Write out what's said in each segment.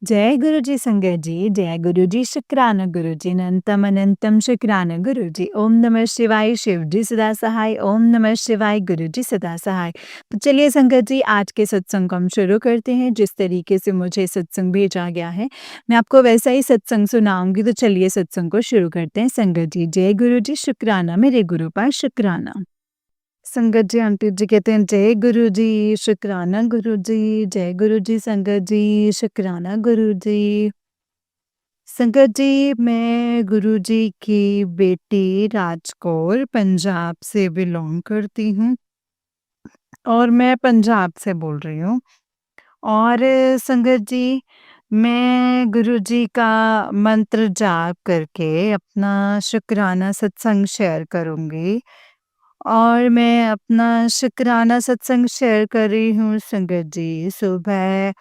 जय गुरुजी संगत जी, जय गुरुजी शुक्राना गुरुजी, अनंतम अनंतम शुक्राना गुरुजी। ओम नमः शिवाय, शिव जी सदा सहाय। ओम नमः शिवाय, गुरुजी सदा सहाय। तो चलिए संगत जी, आज के सत्संग को हम शुरू करते हैं। जिस तरीके से मुझे सत्संग भेजा गया है, मैं आपको वैसा ही सत्संग सुनाऊंगी। तो चलिए सत्संग को शुरू करते हैं संगत जी। जय गुरुजी शुक्राना, मेरे गुरु पर शुक्राना। संगत जी, आंटी जी कहते हैं जय गुरु जी शुक्राना गुरु जी, जय गुरु जी संगत जी शुक्राना गुरु जी। संगत जी, मैं गुरु जी की बेटी राजकौर पंजाब से बिलोंग करती हूँ और मैं पंजाब से बोल रही हूँ। और संगत जी, मैं गुरु जी का मंत्र जाप करके अपना शुक्राना सत्संग शेयर करूँगी। और मैं अपना शुक्राना सत्संग शेयर कर रही हूँ संगत जी। सुबह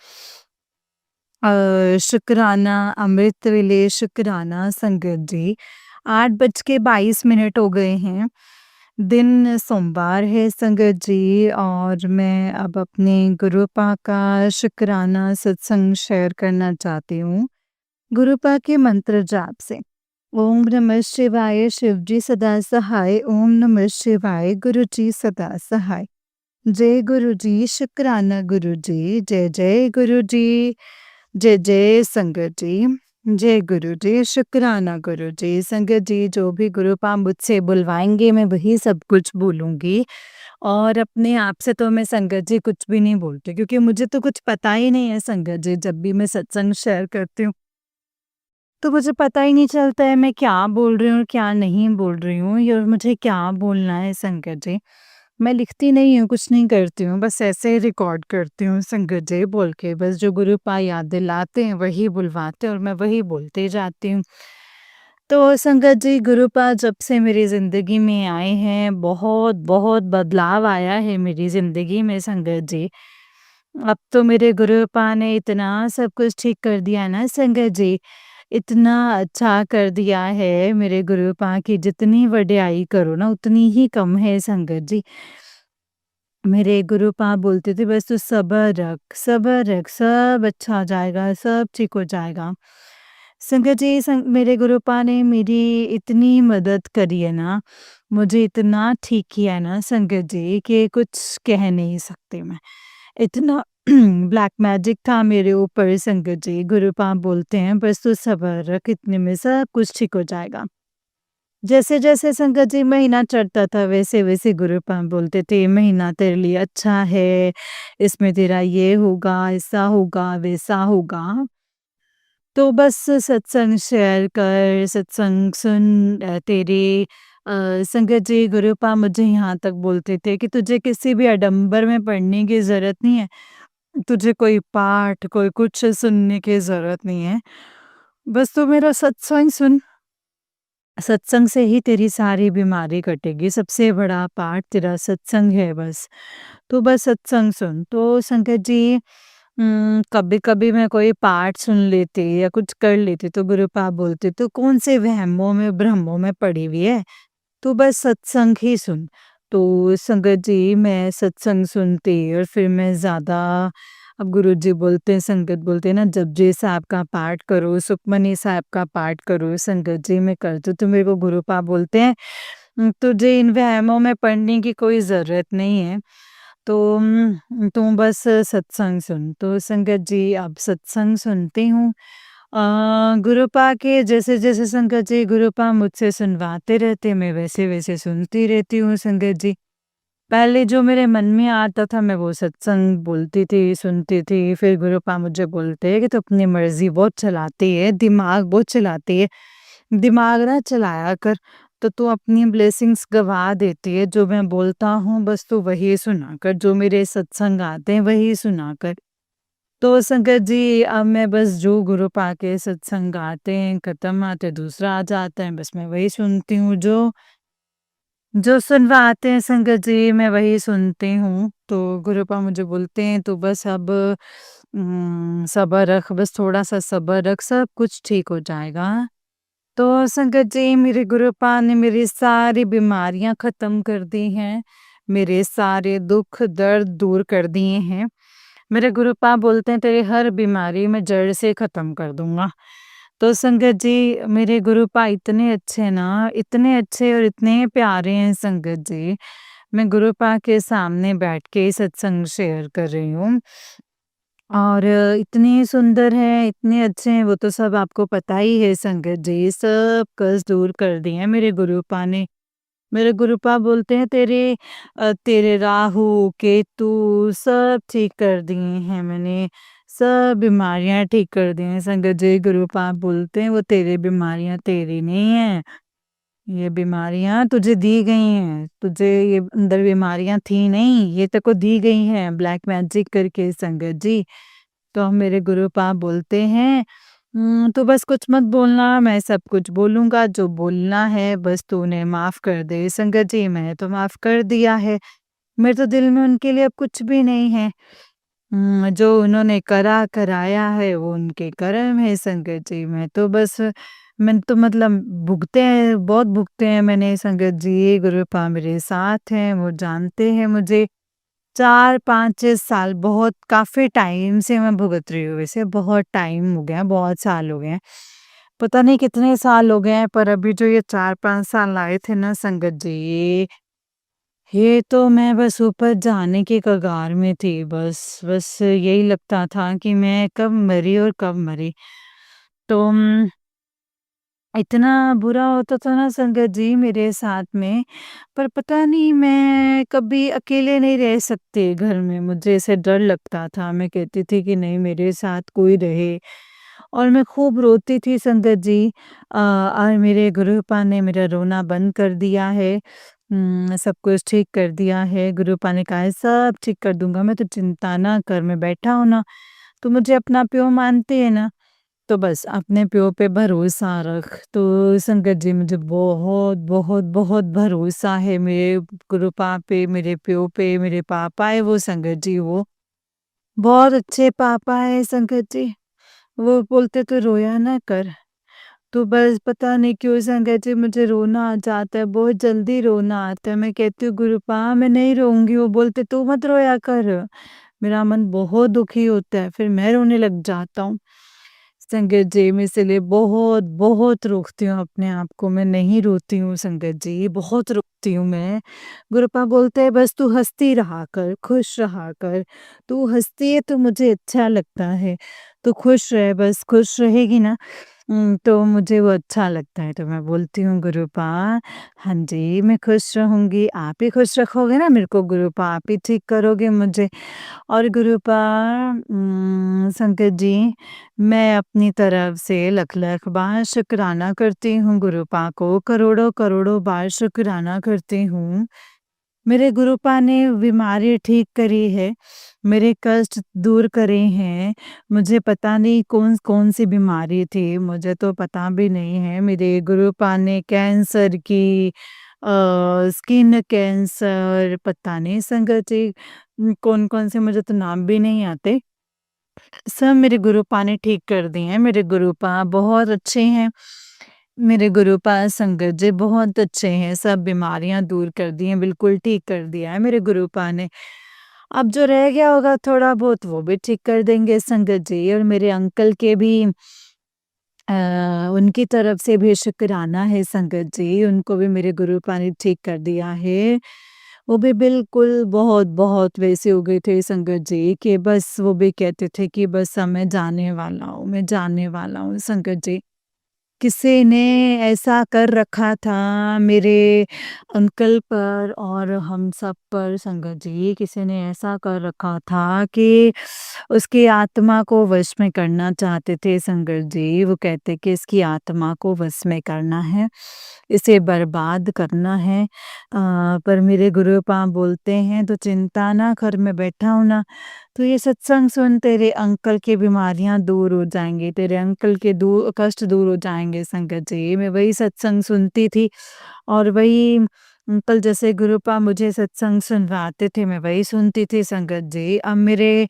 शुक्राना अमृत वेले शुक्राना संगत जी 8:22 हो गए हैं। दिन सोमवार है संगत जी, और मैं अब अपने गुरुपा का शुक्राना सत्संग शेयर करना चाहती हूँ गुरुपा के मंत्र जाप से। ओम नमः शिवाय, शिव जी सदा सहाय। ओम नमः शिवाय, गुरु जी सदा सहाय। जय गुरु जी शुक्राना गुरु जी, जय जय गुरु जी, जय जय संगत जी। जय गुरु जी शुक्राना गुरु जी। संगत जी, जो भी गुरुपा मुझसे बुलवाएंगे मैं वही सब कुछ बोलूंगी। और अपने आप से तो मैं संगत जी कुछ भी नहीं बोलती, क्योंकि मुझे तो कुछ पता ही नहीं है संगत जी। जब भी मैं सत्संग शेयर करती हूँ तो मुझे पता ही नहीं चलता है मैं क्या बोल रही हूँ, क्या नहीं बोल रही हूँ, या मुझे क्या बोलना है संगत जी। मैं लिखती नहीं हूँ, कुछ नहीं करती हूँ, बस ऐसे ही रिकॉर्ड करती हूँ संगत जी बोल के। बस जो गुरुपा याद दिलाते हैं वही बुलवाते हैं और मैं वही बोलते जाती हूँ। तो संगत जी, गुरुपा जब से मेरी ज़िंदगी में आए हैं, बहुत बहुत बदलाव आया है मेरी ज़िंदगी में संगत जी। अब तो मेरे गुरुपा ने इतना सब कुछ ठीक कर दिया ना संगत जी, इतना अच्छा कर दिया है मेरे गुरुपा की जितनी वड्याई करो ना उतनी ही कम है संगत जी। मेरे गुरुपा बोलते थे बस तू सब्र रख, सब अच्छा हो जाएगा, सब ठीक हो जाएगा। संगत जी, मेरे गुरुपा ने मेरी इतनी मदद करी है ना, मुझे इतना ठीक किया है ना संगत जी, कि कुछ कह नहीं सकती मैं। इतना ब्लैक मैजिक था मेरे ऊपर संगत जी। गुरुपा बोलते हैं बस तू सब्र रख, इतने में सब कुछ ठीक हो जाएगा। जैसे-जैसे संगत जी महीना चढ़ता था वैसे-वैसे गुरुपा बोलते थे महीना तेरे लिए अच्छा है, इसमें तेरा ये होगा, ऐसा होगा, वैसा होगा। तो बस सत्संग शेयर कर, सत्संग सुन, तेरे संगत जी गुरुपा मुझे यहाँ तक बोलते थे कि तुझे किसी भी आडंबर में पड़ने की ज़रूरत नहीं है। तुझे कोई पाठ, कोई कुछ सुनने की ज़रूरत नहीं है। बस तू मेरा सत्संग सुन, सत्संग से ही तेरी सारी बीमारी कटेगी। सबसे बड़ा पाठ तेरा सत्संग है बस। तो बस सत्संग सुन। तो संगत जी, कभी-कभी मैं कोई पाठ सुन लेती या कुछ कर लेती तो गुरुपा बोलते, "तू कौन से वहमों में, भ्रमों में पड़ी हुई है? तू बस सत्संग ही सुन।" तो संगत जी, मैं सत्संग सुनती और फिर मैं ज़्यादा, अब गुरुजी बोलते हैं, संगत बोलते हैं ना, जपजी साहब का पाठ करो, सुखमनी साहब का पाठ करो। संगत जी, मैं करती हूँ तो मेरे को गुरुपा बोलते हैं, तुझे इन वहमों में पड़ने की कोई ज़रूरत नहीं है। तो तू बस सत्संग सुन। तो संगत जी, अब सत्संग सुनती हूँ। गुरुपा के जैसे-जैसे संगत जी गुरुपा मुझसे सुनवाते रहते, मैं वैसे-वैसे सुनती रहती हूँ संगत जी। पहले जो मेरे मन में आता था मैं वो सत्संग बोलती थी, सुनती थी। फिर गुरुपा मुझे बोलते हैं कि तू अपनी मर्ज़ी बहुत चलाती है, दिमाग बहुत चलाती है। दिमाग ना चलाया कर, तो तू अपनी ब्लेसिंग्स गँवा देती है। जो मैं बोलता हूँ बस तू वही सुना कर, जो मेरे सत्संग आते हैं वही सुना कर। तो संगत जी, अब मैं बस जो गुरुपा के सत्संग आते हैं, खत्म आते दूसरा आ जाता है, बस मैं वही सुनती हूँ। जो जो सुनवाते हैं संगत जी मैं वही सुनती हूँ। तो गुरुपा मुझे बोलते हैं तू बस अब सब्र रख, बस थोड़ा-सा सब्र रख, सब कुछ ठीक हो जाएगा। तो संगत जी, मेरे गुरुपा ने मेरी सारी बीमारियाँ ख़त्म कर दी हैं, मेरे सारे दुःख दर्द दूर कर दिए हैं। मेरे गुरुपा बोलते हैं तेरी हर बीमारी मैं जड़ से ख़त्म कर दूँगा। तो संगत जी, मेरे गुरुपा इतने अच्छे ना, इतने अच्छे और इतने प्यारे हैं संगत जी। मैं गुरुपा के सामने बैठ के सत्संग शेयर कर रही हूँ और इतने सुंदर हैं, इतने अच्छे हैं, वो तो सब आपको पता ही है संगत जी। सब कष्ट दूर कर दिए हैं मेरे गुरुपा ने। मेरे गुरुपा बोलते हैं तेरे राहु, केतु सब ठीक कर दिए हैं मैंने, सब बीमारियाँ ठीक कर दी हैं संगत जी। गुरुपा बोलते हैं वो तेरी बीमारियाँ तेरी नहीं हैं, ये बीमारियाँ तुझे दी गई हैं, तुझे ये अंदर बीमारियाँ थी नहीं, ये तेरे को दी गई हैं ब्लैक मैजिक करके संगत जी। तो मेरे गुरुपा बोलते हैं "तू बस कुछ मत बोलना, मैं सब कुछ बोलूँगा, जो बोलना है बस तू उन्हें माफ़ कर दे।" संगत जी, मैंने तो माफ़ कर दिया है, मेरे तो दिल में उनके लिए अब कुछ भी नहीं है। जो उन्होंने करा कराया है वो उनके कर्म है संगत जी, मैं तो मतलब भुगते हैं, बहुत भुगते हैं मैंने संगत जी। गुरुपा मेरे साथ हैं, वो जानते हैं मुझे। 4-5 साल बहुत काफ़ी टाइम से मैं भुगत रही हूँ, वैसे बहुत टाइम हो गया है, बहुत साल हो गए हैं। पता नहीं कितने साल हो गए हैं, पर अभी जो ये 4-5 साल आए थे ना संगत जी, ये तो मैं बस ऊपर जाने के कगार में थी। बस यही लगता था कि मैं कब मरी और कब मरी। तो इतना बुरा होता था ना संगत जी मेरे साथ में, पर पता नहीं मैं कभी अकेले नहीं रह सकती घर में, मुझे ऐसे डर लगता था। मैं कहती थी कि नहीं मेरे साथ कोई रहे और मैं खूब रोती थी संगत जी। और मेरे गुरुपा ने मेरा रोना बंद कर दिया है। सब कुछ ठीक कर दिया है। गुरुपा ने कहा है सब ठीक कर दूँगा मैं, तो चिंता ना कर, मैं बैठा हूँ ना। तो मुझे अपना प्यो मानते हैं ना, तो बस अपने प्यो पे भरोसा रख। तो संगत जी मुझे बहुत, बहुत, बहुत भरोसा है मेरे गुरुपा पे, मेरे प्यो पे, मेरे पापा है वो संगत जी वो। बहुत अच्छे पापा हैं संगत जी। वो बोलते तो रोया ना कर। तो बस पता नहीं क्यों संगत जी मुझे रोना आ जाता है, बहुत जल्दी रोना आता है। मैं कहती हूँ गुरुपा मैं नहीं रोऊँगी, वो बोलते तू मत रोया कर। मेरा मन बहुत दुखी होता है, फिर मैं रोने लग जाता हूँ। संगत जी मैं इसीलिए बहुत, बहुत रोकती हूँ अपने आप को, मैं नहीं रोती हूँ संगत जी, बहुत रोकती हूँ मैं। गुरुपा बोलते हैं बस तू हँसती रहा कर, खुश रहा कर। तू हँसती है तो मुझे अच्छा लगता है। तू खुश रह, बस खुश रहेगी ना तो मुझे वो अच्छा लगता है। तो मैं बोलती हूँ गुरुपा हाँ जी, मैं खुश रहूँगी, आप ही खुश रखोगे ना मेरे को गुरुपा, आप ही ठीक करोगे मुझे। और गुरुपा संकट जी, मैं अपनी तरफ से लख-लख बार शुक्राना करती हूँ गुरुपा को, करोड़ों-करोड़ों बार शुक्राना करती हूँ। मेरे गुरुपा ने बीमारी ठीक करी है, मेरे कष्ट दूर करे हैं। मुझे पता नहीं कौन-कौन सी बीमारी थी, मुझे तो पता भी नहीं है। मेरे गुरुपा ने कैंसर की स्किन कैंसर पता नहीं संगत जी कौन-कौन से मुझे तो नाम भी नहीं आते। सब मेरे गुरुपा ने ठीक कर दिए हैं, मेरे गुरुपा बहुत अच्छे हैं। मेरे गुरुपा संगत जी बहुत अच्छे हैं, सब बीमारियाँ दूर कर दी हैं, बिल्कुल ठीक कर दिया है मेरे गुरुपा ने। अब जो रह गया होगा थोड़ा बहुत वो भी ठीक कर देंगे संगत जी और मेरे अंकल के भी अ, उनकी तरफ से भी शुक्राना है संगत जी, उनको भी मेरे गुरुपा ने ठीक कर दिया है। वो भी बिल्कुल बहुत-बहुत वैसे हो गए थे संगत जी कि बस वो भी कहते थे कि बस अब मैं जाने वाला हूँ, मैं जाने वाला हूँ संगत जी। किसी ने ऐसा कर रखा था मेरे अंकल पर और हम सब पर संगत जी, किसी ने ऐसा कर रखा था कि उसकी आत्मा को वश में करना चाहते थे संगत जी। वो कहते कि इसकी आत्मा को वश में करना है, इसे बर्बाद करना है। पर मेरे गुरुपा बोलते हैं तो चिंता ना कर मैं बैठा हूँ ना, तो ये सत्संग सुन तेरे अंकल की बीमारियाँ दूर हो जाएँगी, तेरे अंकल के कष्ट दूर हो जाएँगे संगत जी। मैं वही सत्संग सुनती थी और वही अंकल जैसे गुरुपा मुझे सत्संग सुनवाते थे, मैं वही सुनती थी संगत जी। अब मेरे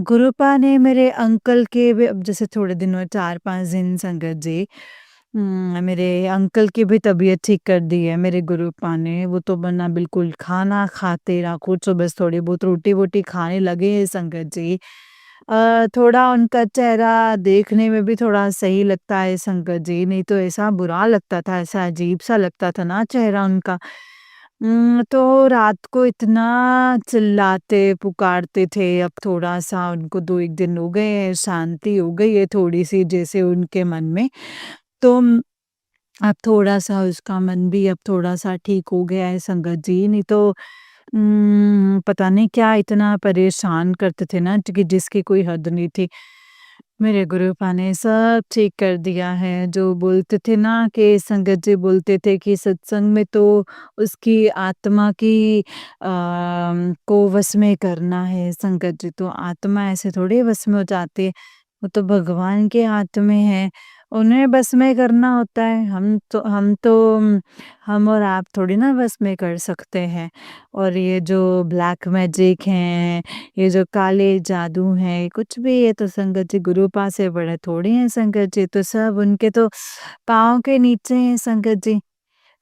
गुरुपा ने मेरे अंकल के भी अब जैसे थोड़े दिनों 4-5 दिन संगत जी मेरे अंकल की भी तबीयत ठीक कर दी है मेरे गुरुपा ने। वो तो वरना बिल्कुल खाना खाते ना कुछ, बस थोड़ी बहुत रोटी-वोटी खाने लगे हैं संगत जी। थोड़ा उनका चेहरा देखने में भी थोड़ा सही लगता है संगत जी, नहीं तो ऐसा बुरा लगता था, ऐसा अजीब-सा लगता था ना चेहरा उनका। तो रात को इतना चिल्लाते, पुकारते थे, अब थोड़ा-सा उनको 2-1 दिन हो गए हैं, शांति हो गई है थोड़ी-सी जैसे उनके मन में। तो अब थोड़ा-सा उसका मन भी अब थोड़ा-सा ठीक हो गया है संगत जी, नहीं तो पता नहीं क्या इतना परेशान करते थे ना कि जिसकी कोई हद नहीं थी। मेरे गुरुपा ने सब ठीक कर दिया है, जो बोलते थे ना कि संगत जी बोलते थे कि सत्संग में तो उसकी आत्मा की को वश में करना है संगत जी, तो आत्मा ऐसे थोड़ी वश में हो जाती है, वो तो भगवान के हाथ में है, उन्हें बस में करना होता है। हम और आप थोड़ी ना बस में कर सकते हैं। और ये जो ब्लैक मैजिक हैं, ये जो काले जादू हैं, कुछ भी ये तो संगत जी गुरुपा से बड़े थोड़ी हैं संगत जी, तो सब उनके तो पाँव के नीचे हैं संगत जी।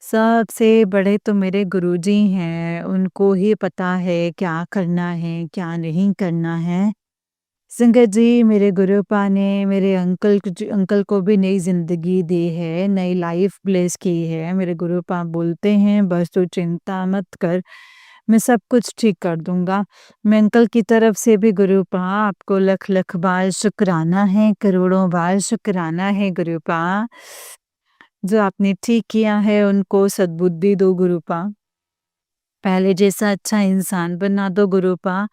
सबसे बड़े तो मेरे गुरुजी हैं, उनको ही पता है क्या करना है, क्या नहीं करना है। संगत जी, मेरे गुरुपा ने मेरे अंकल को भी नई ज़िंदगी दी है, नई लाइफ़ ब्लेस की है। मेरे गुरुपा बोलते हैं, "बस तू चिंता मत कर, मैं सब कुछ ठीक कर दूँगा।" मैं अंकल की तरफ से भी गुरुपा आपको लख-लख बार शुकराना है, करोड़ों बार शुकराना है गुरुपा। जो आपने ठीक किया है, उनको सद्बुद्धि दो गुरुपा। पहले जैसा अच्छा इंसान बना दो गुरुपा।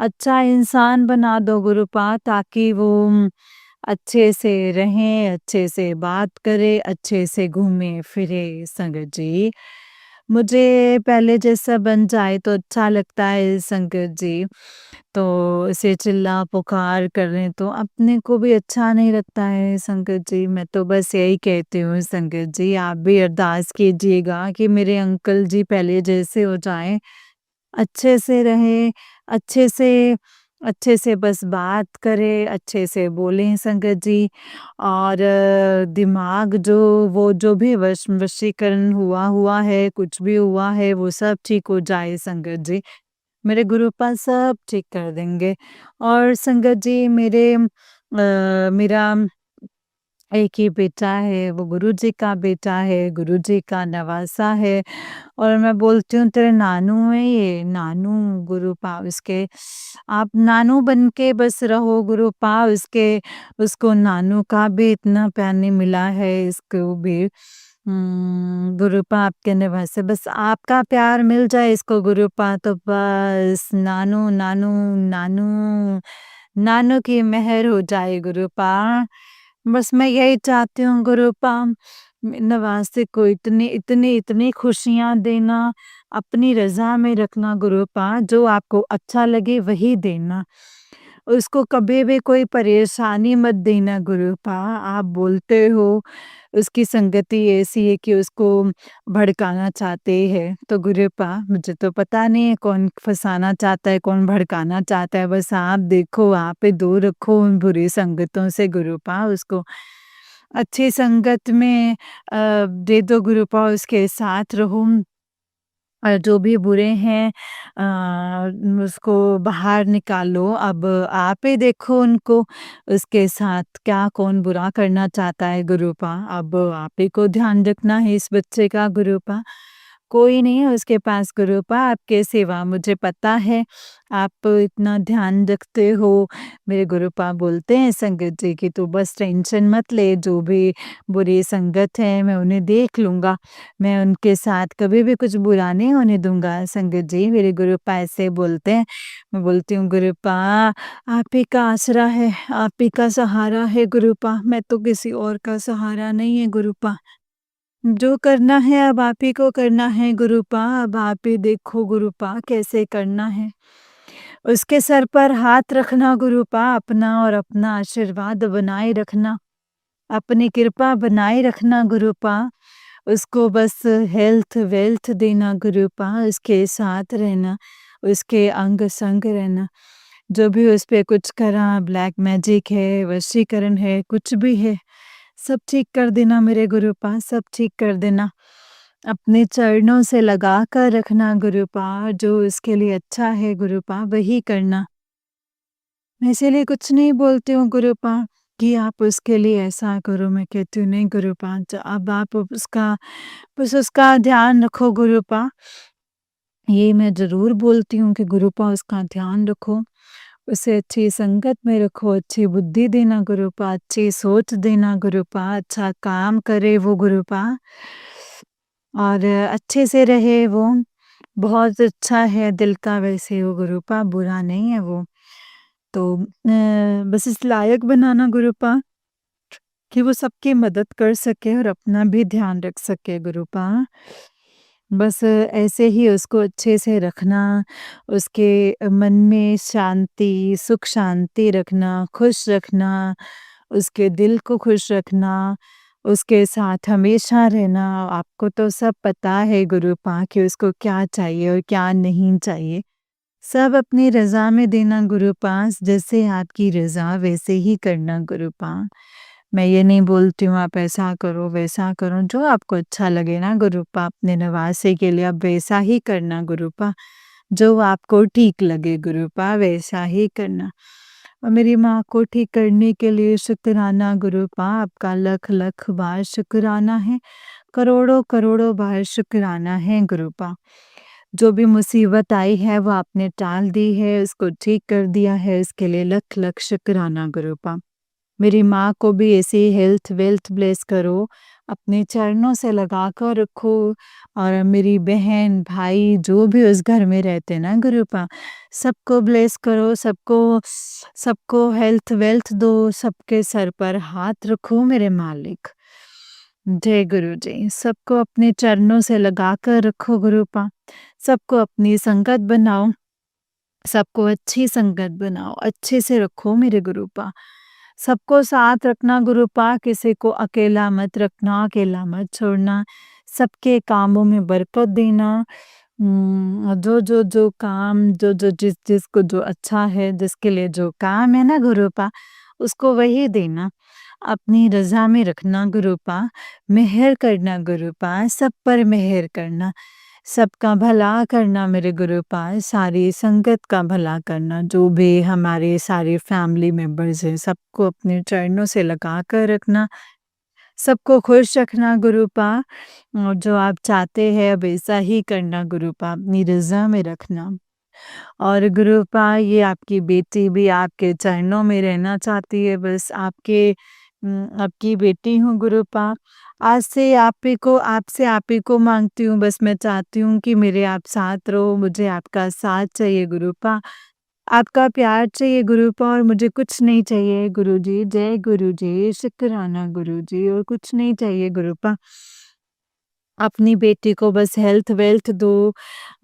अच्छा इंसान बना दो गुरुपा, ताकि वो अच्छे से रहें, अच्छे से बात करें, अच्छे से घूमे-फिरे संगत जी। मुझे पहले जैसा बन जाए तो अच्छा लगता है संगत जी। तो ऐसे चिल्ला-पुकार करें तो अपने को भी अच्छा नहीं लगता है संगत जी। मैं तो बस यही कहती हूँ संगत जी, आप भी अरदास कीजिएगा कि मेरे अंकल जी पहले जैसे हो जाएँ, अच्छे से रहें, अच्छे से अच्छे से बस बात करें, अच्छे से बोलें संगत जी। और दिमाग जो वो जो भी वशीकरण हुआ हुआ है, कुछ भी हुआ है, वो सब ठीक हो जाए संगत जी। मेरे गुरुपा सब ठीक कर देंगे। और संगत जी मेरा एक ही बेटा है, वो गुरुजी का बेटा है, गुरुजी का नवासा है। और मैं बोलती हूँ तेरे नानू है ये, नानू गुरुपा उसके, आप नानू बन के बस रहो गुरुपा उसके, उसको नानू का भी इतना प्यार नहीं मिला है इसको भी। गुरुपा आपके निवास से बस आपका प्यार मिल जाए इसको गुरुपा, तो बस नानू नानू नानू नानू की मेहर हो जाए गुरुपा। बस मैं यही चाहती हूँ गुरुपा, नवासे को इतनी इतनी इतनी खुशियाँ देना, अपनी रज़ा में रखना गुरुपा, जो आपको अच्छा लगे वही देना। उसको कभी भी कोई परेशानी मत देना गुरुपा। आप बोलते हो उसकी संगति ऐसी है कि उसको भड़काना चाहते हैं, तो गुरुपा मुझे तो पता नहीं है कौन फँसाना चाहता है, कौन भड़काना चाहता है, बस आप देखो, आप ही दूर रखो उन बुरी संगतों से गुरुपा उसको। अच्छी संगत में दे दो गुरुपा, उसके साथ रहो। और जो भी बुरे हैं उसको बाहर निकालो। अब आप ही देखो उनको, उसके साथ क्या कौन बुरा करना चाहता है गुरुपा। अब आप ही को ध्यान रखना है इस बच्चे का गुरुपा। कोई नहीं है उसके पास गुरुपा आपके सिवा, मुझे पता है आप इतना ध्यान रखते हो। मेरे गुरुपा बोलते हैं संगत जी कि तू बस टेंशन मत ले, जो भी बुरी संगत है मैं उन्हें देख लूँगा। मैं उनके साथ कभी भी कुछ बुरा नहीं होने दूँगा संगत जी, मेरे गुरुपा ऐसे बोलते हैं। मैं बोलती हूँ गुरुपा आप ही का आसरा है, आप ही का सहारा है गुरुपा, मैं तो किसी और का सहारा नहीं है गुरुपा। जो करना है अब आप ही को करना है गुरुपा, अब आप ही देखो गुरुपा कैसे करना है। उसके सर पर हाथ रखना गुरुपा अपना, और अपना आशीर्वाद बनाए रखना, अपनी कृपा बनाए रखना गुरुपा। उसको बस हेल्थ वेल्थ देना गुरुपा, उसके साथ रहना, उसके अंग-संग रहना। जो भी उस पे कुछ करा, ब्लैक मैजिक है, वशीकरण है, कुछ भी है, सब ठीक कर देना मेरे गुरुपा, सब ठीक कर देना। अपने चरणों से लगा कर रखना गुरुपा, जो उसके लिए अच्छा है गुरुपा वही करना। मैं इसीलिए कुछ नहीं बोलती हूँ गुरुपा कि आप उसके लिए ऐसा करो, मैं कहती हूँ नहीं गुरुपा अब आप उसका बस उसका ध्यान रखो गुरुपा। ये मैं ज़रूर बोलती हूँ कि गुरुपा उसका ध्यान रखो, उसे अच्छी संगत में रखो, अच्छी बुद्धि देना गुरुपा, अच्छी सोच देना गुरुपा, अच्छा काम करे वो गुरुपा और अच्छे से रहे वो। बहुत अच्छा है दिल का वैसे वो गुरुपा, बुरा नहीं है वो। तो बस इस लायक बनाना गुरुपा कि वो सबकी मदद कर सके और अपना भी ध्यान रख सके गुरुपा। बस ऐसे ही उसको अच्छे से रखना, उसके मन में शांति, सुख शांति रखना, खुश रखना, उसके दिल को खुश रखना, उसके साथ हमेशा रहना। आपको तो सब पता है गुरुपा कि उसको क्या चाहिए और क्या नहीं चाहिए। सब अपनी रज़ा में देना गुरुपा, जैसे आपकी रज़ा वैसे ही करना गुरुपा। मैं ये नहीं बोलती हूँ आप ऐसा करो, वैसा करो, जो आपको अच्छा लगे ना गुरुपा अपने नवासे के लिए आप वैसा ही करना गुरुपा। जो आपको ठीक लगे गुरुपा वैसा ही करना। और मेरी माँ को ठीक करने के लिए शुक्राना गुरुपा, आपका लख-लख बार शुक्राना है, करोड़ों-करोड़ों बार शुक्राना है गुरुपा। जो भी मुसीबत आई है वो आपने टाल दी है, उसको ठीक कर दिया है, इसके लिए लख-लख शुक्राना गुरुपा। मेरी माँ को भी ऐसी हेल्थ वेल्थ ब्लेस करो, अपने चरणों से लगा कर रखो और मेरी बहन, भाई जो भी उस घर में रहते हैं ना गुरुपा, सबको ब्लेस करो, सबको सबको हेल्थ वेल्थ दो, सबके सर पर हाथ रखो मेरे मालिक। जय गुरु जी, सबको अपने चरणों से लगा कर रखो गुरुपा, सबको अपनी संगत बनाओ, सबको अच्छी संगत बनाओ, अच्छे से रखो मेरे गुरुपा। सबको साथ रखना गुरुपा, किसी को अकेला मत रखना, अकेला मत छोड़ना, सबके कामों में बरकत देना। जो काम जो जिसको जो अच्छा है, जिसके लिए जो काम है ना गुरुपा, उसको वही देना। अपनी रज़ा में रखना गुरुपा, मेहर करना गुरुपा, सब पर मेहर करना। सबका भला करना मेरे गुरुपाल, सारी संगत का भला करना, जो भी हमारे सारे फैमिली मेंबर्स हैं, सबको अपने चरणों से लगा कर रखना, सबको खुश रखना गुरुपा और जो आप चाहते हैं वैसा ही करना गुरुपा, अपनी रज़ा में रखना। और गुरुपा ये आपकी बेटी भी आपके चरणों में रहना चाहती है, बस आपकी बेटी हूँ गुरुपा। आज से आप ही को आपसे आप ही को माँगती हूँ, बस मैं चाहती हूँ कि मेरे आप साथ रहो, मुझे आपका साथ चाहिए गुरुपा। आपका प्यार चाहिए गुरुपा और मुझे कुछ नहीं चाहिए गुरुजी। जय गुरुजी, शुक्राना गुरुजी और कुछ नहीं चाहिए गुरुपा। अपनी बेटी को बस हेल्थ वेल्थ दो,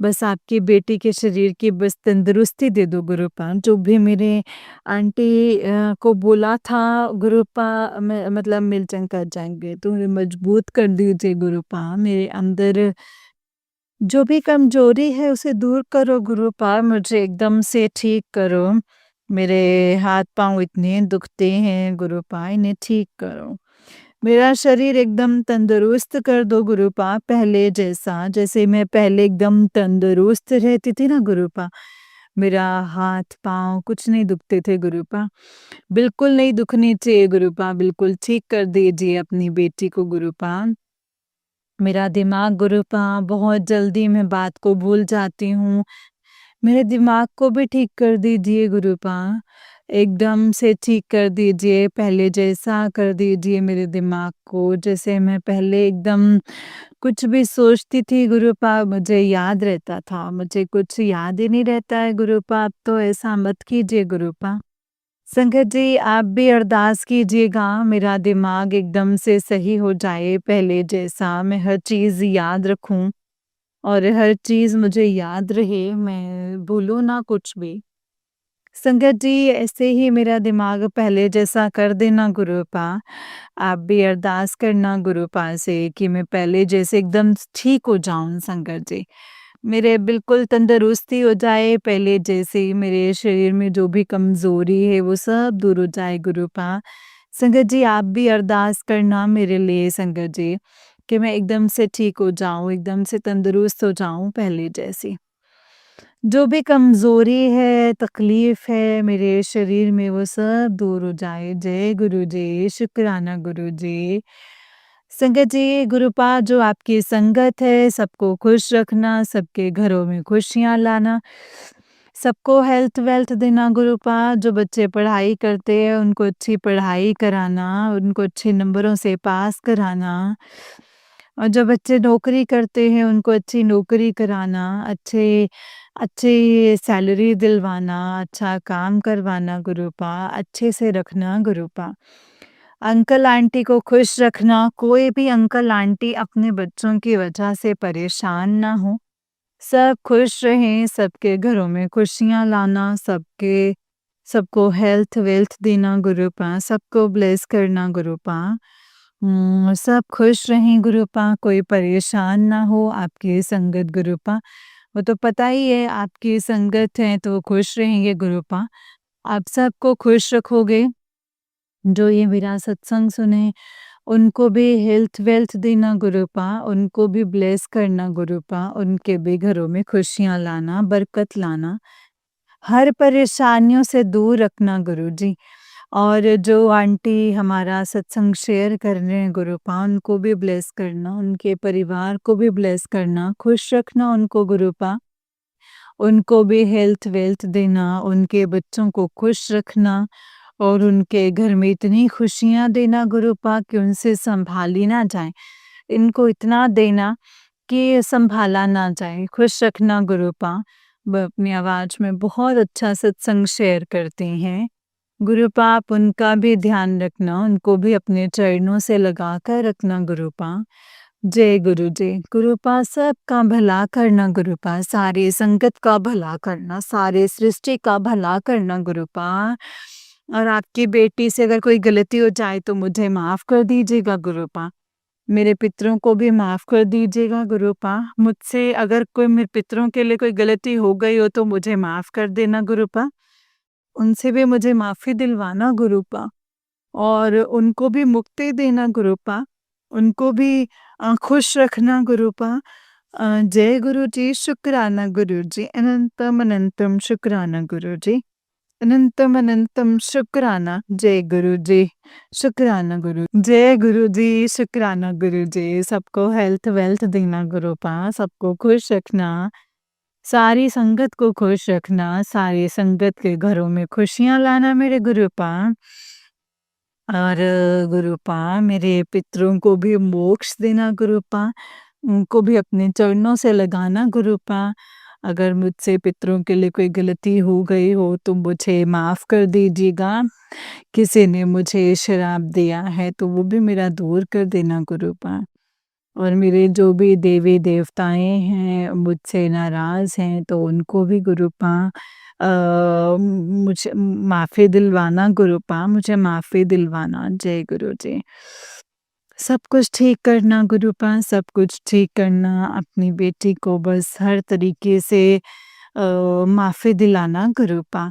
बस आपकी बेटी के शरीर की बस तंदुरुस्ती दे दो गुरुपा। जो भी मेरे आंटी को बोला था गुरुपा मतलब मिल-जंग कर जाएँगे, तो उन्हें मजबूत कर दीजिए गुरुपा। मेरे अंदर जो भी कमज़ोरी है उसे दूर करो गुरुपा, मुझे एकदम से ठीक करो। मेरे हाथ-पाँव इतने दुखते हैं गुरुपा, इन्हें ठीक करो। मेरा शरीर एकदम तंदुरुस्त कर दो गुरुपा, पहले जैसा, जैसे मैं पहले एकदम तंदुरुस्त रहती थी ना गुरुपा, मेरा हाथ-पाँव कुछ नहीं दुखते थे गुरुपा, बिल्कुल नहीं दुखने चाहिए गुरुपा, बिल्कुल ठीक कर दीजिए अपनी बेटी को गुरुपा। मेरा दिमाग गुरुपा बहुत जल्दी मैं बात को भूल जाती हूँ, मेरे दिमाग को भी ठीक कर दीजिए गुरुपा, एकदम से ठीक कर दीजिए, पहले जैसा कर दीजिए मेरे दिमाग को, जैसे मैं पहले एकदम कुछ भी सोचती थी गुरुपा मुझे याद रहता था, मुझे कुछ याद ही नहीं रहता है गुरुपा, अब तो ऐसा मत कीजिए गुरुपा। संगत जी आप भी अरदास कीजिएगा मेरा दिमाग एकदम से सही हो जाए पहले जैसा, मैं हर चीज़ याद रखूँ और हर चीज़ मुझे याद रहे, मैं भूलूँ ना कुछ भी। संगत जी ऐसे ही मेरा दिमाग पहले जैसा कर देना गुरुपा। आप भी अरदास करना गुरुपा से कि मैं पहले जैसे एकदम ठीक हो जाऊँ संगत जी। मेरे बिल्कुल तंदुरुस्ती हो जाए पहले जैसे ही मेरे शरीर में जो भी कमज़ोरी है वो सब दूर हो जाए गुरुपा। संगत जी आप भी अरदास करना मेरे लिए संगत जी, कि मैं एकदम से ठीक हो जाऊँ, एकदम से तंदुरुस्त हो जाऊँ पहले जैसी। जो भी कमज़ोरी है, तकलीफ़ है मेरे शरीर में वो सब दूर हो जाए। जय गुरु जी, शुक्राना गुरु जी। संगत जी, गुरुपाद जो आपकी संगत है, सबको खुश रखना, सबके घरों में खुशियाँ लाना, सबको हेल्थ-वेल्थ देना गुरुपाद। जो बच्चे पढ़ाई करते हैं, उनको अच्छी पढ़ाई कराना, उनको अच्छे नंबरों से पास कराना। और जो बच्चे नौकरी करते हैं, उनको अच्छी नौकरी कराना, अच्छी सैलरी दिलवाना, अच्छा काम करवाना गुरुपा, अच्छे से रखना गुरुपा। अंकल आंटी को खुश रखना, कोई भी अंकल आंटी अपने बच्चों की वजह से परेशान ना हो। सब खुश रहें, सबके घरों में खुशियाँ लाना, सबको हेल्थ-वेल्थ देना गुरुपा, सबको ब्लेस करना गुरुपा। सब खुश रहें गुरुपा, कोई परेशान ना हो, आपकी संगत गुरुपा। वो तो पता ही है आपकी संगत है तो खुश रहेंगे गुरुपा। आप सबको खुश रखोगे, जो ये मेरा सत्संग सुने उनको भी हेल्थ-वेल्थ देना गुरुपा, उनको भी ब्लेस करना गुरुपा, उनके भी घरों में खुशियाँ लाना, बरकत लाना, हर परेशानियों से दूर रखना गुरुजी। और जो आंटी हमारा सत्संग शेयर कर रहे हैं गुरुपा, उनको भी ब्लेस करना, उनके परिवार को भी ब्लेस करना, खुश रखना उनको गुरुपा। उनको भी हेल्थ-वेल्थ देना, उनके बच्चों को खुश रखना और उनके घर में इतनी खुशियाँ देना गुरुपा कि उनसे सँभाली ना जाए। इनको इतना देना कि सँभाला ना जाए, खुश रखना गुरुपा। वो अपनी आवाज़ में बहुत अच्छा सत्संग शेयर करती हैं। गुरुपा आप उनका भी ध्यान रखना, उनको भी अपने चरणों से लगा कर रखना गुरुपा। जय गुरु जय। गुरुपा सबका भला करना गुरुपा, सारी संगत का भला करना, सारे सृष्टि का भला करना गुरुपा। और आपकी बेटी से अगर कोई गलती हो जाए तो मुझे माफ़ कर दीजिएगा गुरुपा। मेरे पितरों को भी माफ़ कर दीजिएगा गुरुपा। मुझसे अगर कोई मेरे पितरों के लिए कोई गलती हो गई हो तो मुझे माफ़ कर देना गुरुपा। उनसे भी मुझे माफ़ी दिलवाना गुरुपा और उनको भी मुक्ति देना गुरुपा। उनको भी खुश रखना गुरुपा। जय गुरु जी, शुक्राना गुरु जी, अनंतम अनंतम शुक्राना गुरु जी। अनंतम अनंतम शुक्राना। जय गुरु जी, शुक्राना गुरु। जय गुरु जी, शुक्राना गुरु जी। सबको हेल्थ-वेल्थ देना गुरुपा, सबको खुश रखना, सारी संगत को खुश रखना, सारी संगत के घरों में खुशियाँ लाना मेरे गुरुपा। और गुरुपा मेरे पितरों को भी मोक्ष देना गुरुपा, उनको भी अपने चरणों से लगाना गुरुपा। अगर मुझसे पितरों के लिए कोई गलती हो गई हो तो मुझे माफ़ कर दीजिएगा। किसी ने मुझे श्राप दिया है तो वो भी मेरा दूर कर देना गुरुपा। और मेरे जो भी देवी-देवताएँ हैं मुझसे नाराज़ हैं तो उनको भी गुरुपा मुझे माफ़ी दिलवाना गुरुपा, मुझे माफ़ी दिलवाना। जय गुरु जी। सब कुछ ठीक करना गुरुपा, सब कुछ ठीक करना, अपनी बेटी को बस हर तरीके से माफ़ी दिलाना गुरुपा,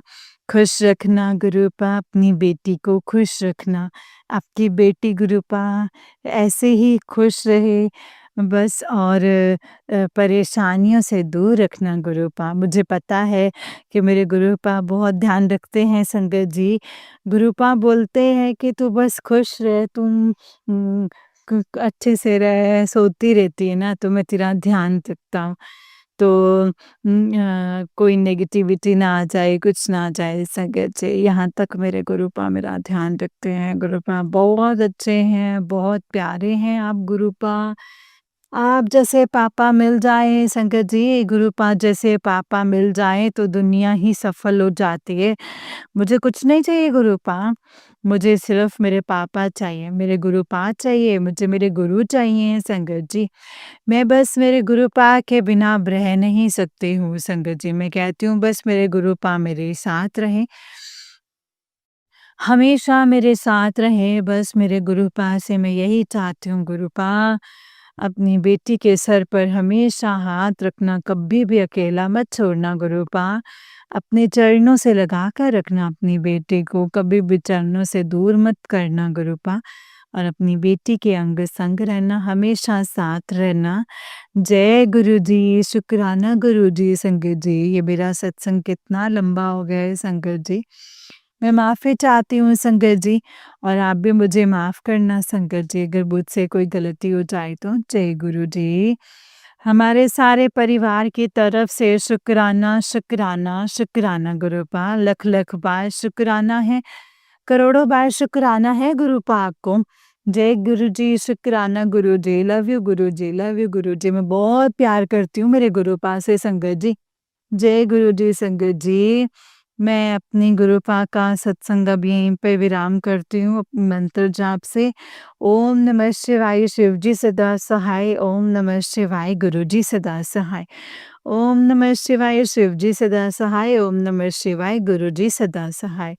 खुश रखना गुरुपा, अपनी बेटी को खुश रखना। आपकी बेटी गुरुपा ऐसे ही खुश रहे बस और परेशानियों से दूर रखना गुरुपा। मुझे पता है कि मेरे गुरुपा बहुत ध्यान रखते हैं संगत जी। गुरुपा बोलते हैं कि तू बस खुश रह, तुम अच्छे से रह, सोती रहती है ना तो मैं तेरा ध्यान रखता हूँ। तो कोई नेगेटिविटी ना आ जाए, कुछ ना आ जाए संगत जी। यहाँ तक मेरे गुरुपा मेरा ध्यान रखते हैं। गुरुपा बहुत अच्छे हैं, बहुत प्यारे हैं आप गुरुपा। आप जैसे पापा मिल जाएँ संगत जी, गुरुपा जैसे पापा मिल जाएँ तो दुनिया ही सफल हो जाती है। मुझे कुछ नहीं चाहिए गुरुपा, मुझे सिर्फ़ मेरे पापा चाहिए, मेरे गुरुपा चाहिए, मुझे मेरे गुरु चाहिए संगत जी। मैं बस मेरे गुरुपा के बिना अब रह नहीं सकती हूँ संगत जी। मैं कहती हूँ बस मेरे गुरुपा मेरे साथ रहें। हमेशा मेरे साथ रहें, बस मेरे गुरुपा से मैं यही चाहती हूँ गुरुपा, अपनी बेटी के सर पर हमेशा हाथ रखना, कभी भी अकेला मत छोड़ना गुरुपा। अपने चरणों से लगा कर रखना अपनी बेटी को, कभी भी चरणों से दूर मत करना गुरुपा। और अपनी बेटी के अंग संग रहना, हमेशा साथ रहना। जय गुरु जी, शुक्राना गुरु जी। संगत जी, ये मेरा सत्संग कितना लंबा हो गया है संगत जी। मैं माफ़ी चाहती हूँ संगत जी, और आप भी मुझे माफ़ करना संगत जी, अगर मुझसे कोई गलती हो जाए तो। जय गुरु जी। हमारे सारे परिवार की तरफ से शुक्राना, शुक्राना, शुक्राना गुरुपा। लख-लख बार शुक्राना है, करोड़ों बार शुक्राना है गुरुपा आपको। जय गुरु जी, शुक्राना गुरु जी। Love you Guru ji, love you गुरु जी। मैं बहुत प्यार करती हूँ मेरे गुरुपा से संगत जी। जय गुरु जी संगत जी। मैं अपनी गुरुपा का सत्संग अब यहीं पे विराम करती हूँ अपने मंत्र जाप से। ओम नमः शिवाय, शिव जी सदा सहाय। ओम नमः शिवाय, गुरु जी सदा सहाय। ओम नमः शिवाय, शिव जी सदा सहाय। ओम नमः शिवाय, गुरु जी सदा सहाय।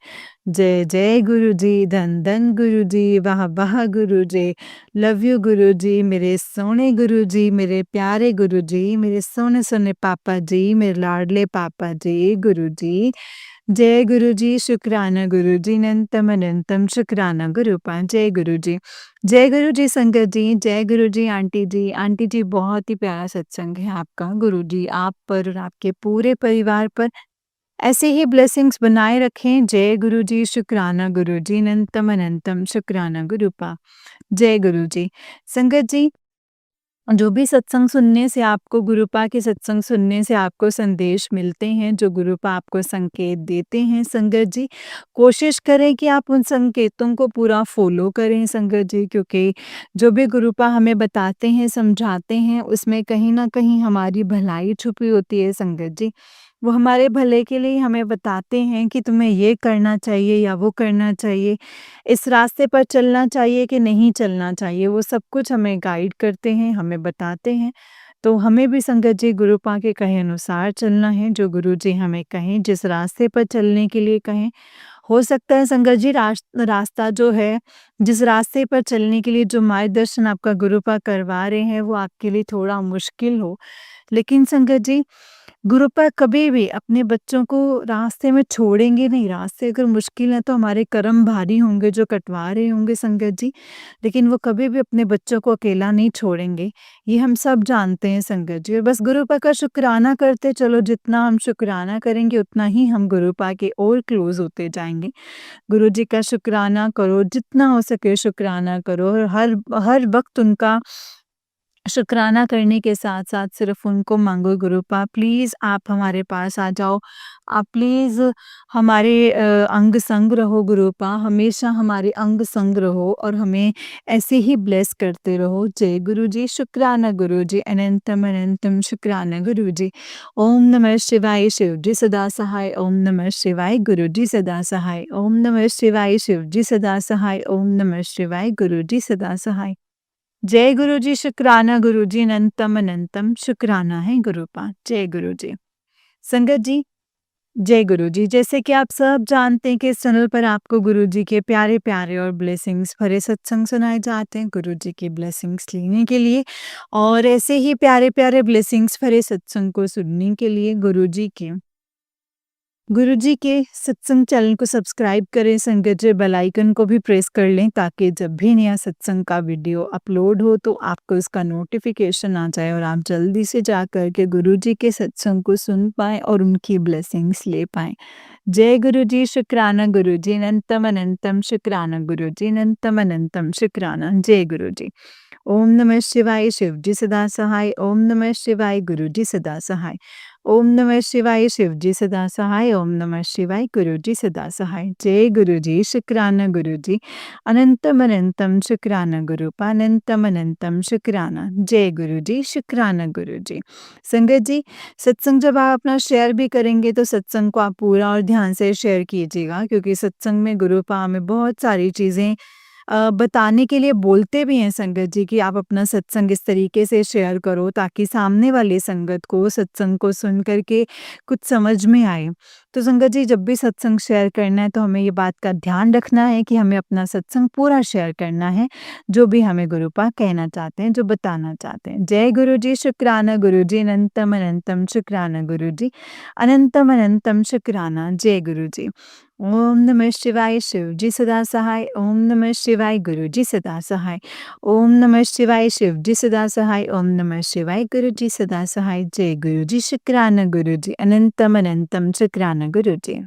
जय जय गुरु जी, धन धन गुरु जी, वाह वाह गुरु जी। लव यू गुरु जी, मेरे सोने गुरु जी, मेरे प्यारे गुरु जी, मेरे सोने सोने पापा जी, मेरे लाडले पापा जी, गुरु जी। जय गुरु जी, शुक्राना गुरु जी, अनंतम अनंतम शुक्राना गुरुपा। जय गुरु जी। जय गुरु जी संगत जी, जय गुरु जी आंटी जी। आंटी जी, बहुत ही प्यारा सत्संग है आपका। गुरु जी आप पर और आपके पूरे परिवार पर ऐसे ही ब्लेसिंग्स बनाए रखें। जय गुरु जी, शुक्राना गुरु जी, अनंतम अनंतम शुक्राना गुरुपा। जय गुरु जी। संगत जी, जो भी सत्संग सुनने से आपको, गुरुपा के सत्संग सुनने से आपको संदेश मिलते हैं, जो गुरुपा आपको संकेत देते हैं संगत जी, कोशिश करें कि आप उन संकेतों को पूरा फ़ॉलो करें संगत जी, क्योंकि जो भी गुरुपा हमें बताते हैं, समझाते हैं, उसमें कहीं न कहीं हमारी भलाई छुपी होती है संगत जी। वो हमारे भले के लिए हमें बताते हैं कि तुम्हें ये करना चाहिए या वो करना चाहिए, इस रास्ते पर चलना चाहिए कि नहीं चलना चाहिए, वो सब कुछ हमें गाइड करते हैं, हमें बताते हैं। तो हमें भी संगत जी गुरुपा के कहे अनुसार चलना है, जो गुरुजी हमें कहें, जिस रास्ते पर चलने के लिए कहें। हो सकता है संगत जी रास्ता जो है, जिस रास्ते पर चलने के लिए जो मार्गदर्शन आपका गुरुपा करवा रहे हैं, वो आपके लिए थोड़ा मुश्किल हो, लेकिन संगत जी गुरुपा कभी भी अपने बच्चों को रास्ते में छोड़ेंगे नहीं। रास्ते अगर मुश्किल है तो हमारे कर्म भारी होंगे जो कटवा रहे होंगे संगत जी, लेकिन वो कभी भी अपने बच्चों को अकेला नहीं छोड़ेंगे, ये हम सब जानते हैं संगत जी। और बस गुरुपा का शुक्राना करते चलो, जितना हम शुक्राना करेंगे उतना ही हम गुरुपा के और क्लोज होते जाएंगे। गुरु जी का शुक्राना करो, जितना हो सके शुक्राना करो, और हर हर वक्त उनका शुक्राना करने के साथ-साथ सिर्फ़ उनको माँगो, गुरुपा प्लीज़ आप हमारे पास आ जाओ। आप प्लीज़ हमारे अंग संग रहो गुरुपा, हमेशा हमारे अंग संग रहो और हमें ऐसे ही ब्लेस करते रहो। जय गुरु जी, शुक्राना गुरु जी, अनंतम अनंतम शुक्राना गुरु जी। ओम नमः शिवाय, शिव जी सदा सहाय। ओम नमः शिवाय, गुरु जी सदा सहाय। ओम नमः शिवाय, शिव जी सदा सहाय। ओम नमः शिवाय, गुरु जी सदा सहाय। जय गुरु जी, शुक्राना गुरु जी, अनंतम अनंतम शुक्राना है गुरुपा। जय गुरु जी। संगत जी, जय गुरु जी। जैसे कि आप सब जानते हैं कि इस चैनल पर आपको गुरु जी के प्यारे-प्यारे और ब्लेसिंग्स भरे सत्संग सुनाए जाते हैं, गुरु जी की ब्लेसिंग्स लेने के लिए और ऐसे ही प्यारे-प्यारे ब्लेसिंग्स भरे सत्संग को सुनने के लिए गुरुजी के सत्संग चैनल को सब्सक्राइब करें, संगत जी बेल आइकन को भी प्रेस कर लें, ताकि जब भी नया सत्संग का वीडियो अपलोड हो तो आपको इसका नोटिफिकेशन आ जाए और आप जल्दी से जा कर के गुरुजी के सत्संग को सुन पाएँ और उनकी ब्लेसिंग्स ले पाएँ। जय गुरु जी, शुक्राना गुरु जी, अनंतम अनंतम शुक्राना गुरु जी, अनंतम अनंतम शुक्राना। जय गुरु जी। ओम नमः शिवाय, शिव जी सदा सहाय। ओम नमः शिवाय, गुरु जी सदा सहाय। ओम नमः शिवाय, शिव जी सदा सहाय। ओम नमः शिवाय, गुरु जी सदा सहाय। जय गुरु जी, शुक्राना गुरु जी, अनंतम अनंतम शुक्राना गुरुपा, अनंतम अनंतम शुक्राना। जय गुरु जी, शुक्राना गुरु जी। संगत जी, सत्संग जब आप अपना शेयर भी करेंगे तो सत्संग को आप पूरा और ध्यान से शेयर कीजिएगा, क्योंकि सत्संग में गुरुपा हमें बहुत सारी चीज़ें बताने के लिए बोलते भी हैं संगत जी, कि आप अपना सत्संग इस तरीके से शेयर करो ताकि सामने वाले संगत को सत्संग को सुन कर के कुछ समझ में आए। तो संगत जी जब भी सत्संग शेयर करना है तो हमें ये बात का ध्यान रखना है कि हमें अपना सत्संग पूरा शेयर करना है, जो भी हमें गुरुपाद कहना चाहते हैं, जो बताना चाहते हैं। जय गुरु जी, शुक्राना गुरु जी, अनंतम अनंतम शुक्राना गुरु जी, अनंतम अनंतम शुक्राना। जय गुरु जी। ओम नमः शिवाय, शिव जी सदा सहाय। ओम नमः शिवाय, गुरु जी सदा सहाय। ओम नमः शिवाय, शिव जी सदा सहाय। ओम नमः शिवाय, गुरु जी सदा सहाय। जय गुरु जी, शुक्राना गुरु जी, अनंतम अनंतम शुक्राना गुरु जी।